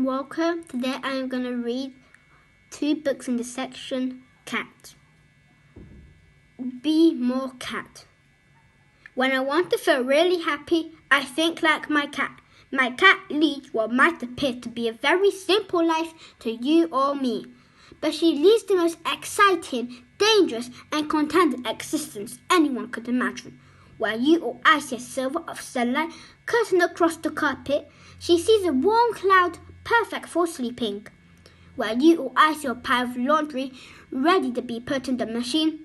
Welcome. Today I am going to read 2 books in the section Cat. Be more cat. When I want to feel really happy, I think like my cat. My cat leads what might appear to be a very simple life to you or me. But she leads the most exciting, dangerous and contented existence anyone could imagine. While you or I see a silver of sunlight cutting across the carpet, she sees a warm cloud perfect for sleeping. While you or I see a pile of laundry ready to be put in the machine,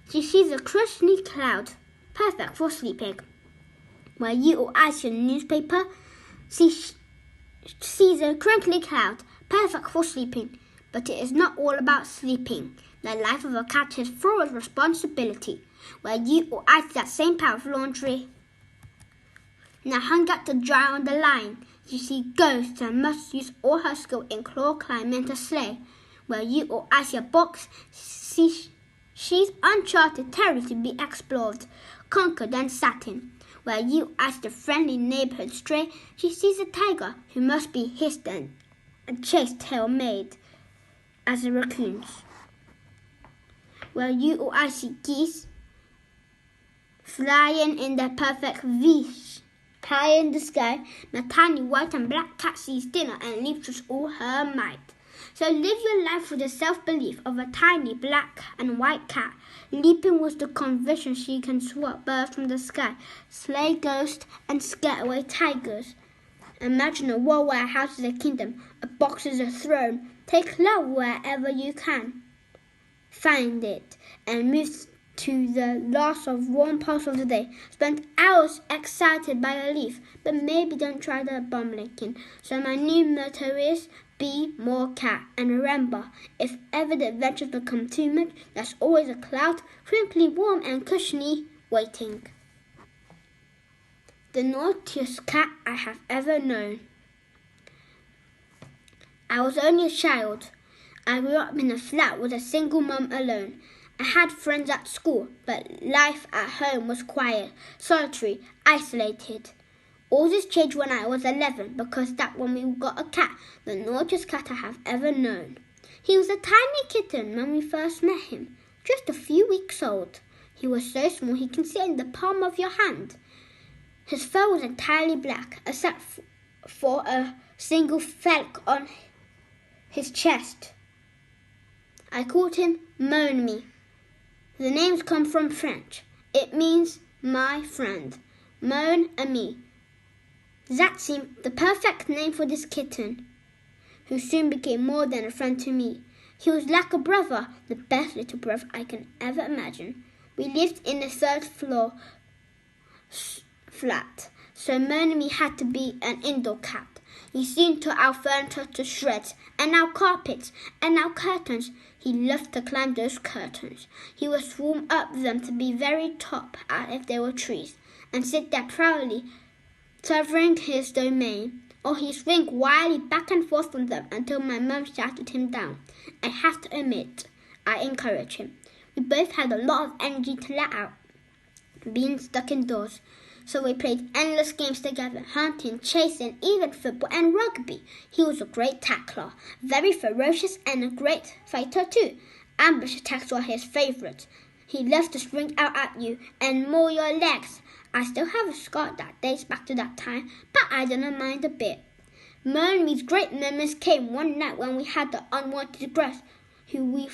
she sees a crispy cloud perfect for sleeping. While you or I see a newspaper, she sees a crinkly cloud perfect for sleeping. But it is not all about sleeping. The life of a cat is full of responsibility. While you or I see that same pile of laundry now hung up to dry on the line, she sees ghosts and must use all her skill in claw climbing to slay. While you or I see a box, she's uncharted territory to be explored, conquered and sat in. While you or I see the friendly neighborhood stray, she sees a tiger who must be hissed and chased tail made as the raccoons. While you or I see geese flying in their perfect V pie in the sky, the tiny white and black cat sees dinner and leaps with all her might. So live your life with the self-belief of a tiny black and white cat, leaping with the conviction she can swat birds from the sky, slay ghosts and scare away tigers. Imagine a world where a house is a kingdom, a box is a throne. Take love wherever you can find it and move to the last of warm parts of the day. Spend hours excited by a leaf, but maybe don't try the bum licking. So my new motto is, be more cat. And remember, if ever the adventures become too much, there's always a cloud, crinkly, warm and cushiony, waiting. The naughtiest cat I have ever known. I was only a child. I grew up in a flat with a single mum alone. I had friends at school, but life at home was quiet, solitary, isolated. All this changed when I was 11, because that's when we got a cat, the naughtiest cat I have ever known. He was a tiny kitten when we first met him, just a few weeks old. He was so small he can sit in the palm of your hand. His fur was entirely black, except for a single fleck on his chest. I called him Mon-ami. The names come from French. It means my friend. Mon-ami. That seemed the perfect name for this kitten, who soon became more than a friend to me. He was like a brother, the best little brother I can ever imagine. We lived in the 3rd floor flat, so Mon-ami had to be an indoor cat. He soon tore our furniture to shreds, and our carpets, and our curtains. He loved to climb those curtains. He would swarm up them to be very top as if they were trees, and sit there proudly, covering his domain. Or he'd swing wildly back and forth on them until my mum shouted him down. I have to admit, I encouraged him. We both had a lot of energy to let out, being stuck indoors. So we played endless games together, hunting, chasing, even football and rugby. He was a great tackler, very ferocious and a great fighter too. Ambush attacks were his favourite. He loved to spring out at you and maul your legs. I still have a scar that dates back to that time, but I didn't mind a bit. Mon-ami's great moments came one night when we had the unwanted guest, who we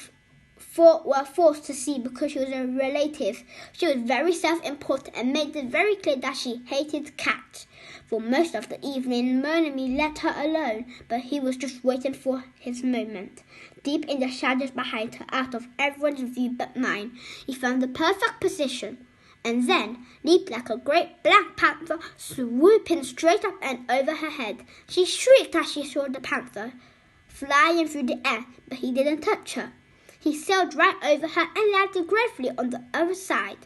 were forced to see because she was a relative. She was very self-important and made it very clear that she hated cats. For most of the evening, Mon-ami let her alone, but he was just waiting for his moment. Deep in the shadows behind her, out of everyone's view but mine, he found the perfect position, and then leaped like a great black panther, swooping straight up and over her head. She shrieked as she saw the panther flying through the air, but he didn't touch her. He sailed right over her and landed gracefully on the other side.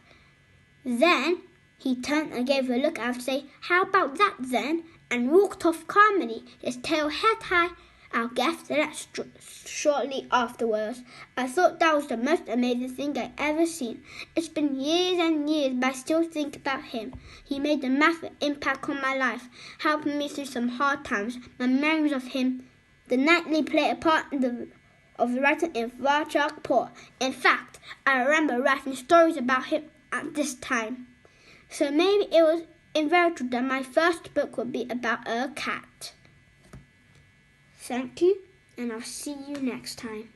Then he turned and gave her a look out to say, "How about that then?" and walked off calmly, his tail head high. Our guest left shortly afterwards. I thought that was the most amazing thing I ever seen. It's been years and years, but I still think about him. He made a massive impact on my life, helping me through some hard times. My memories of him The nightly played a part of the writing in Varchakpur. In fact, I remember writing stories about him at this time. So maybe it was inevitable that my first book would be about a cat. Thank you, and I'll see you next time.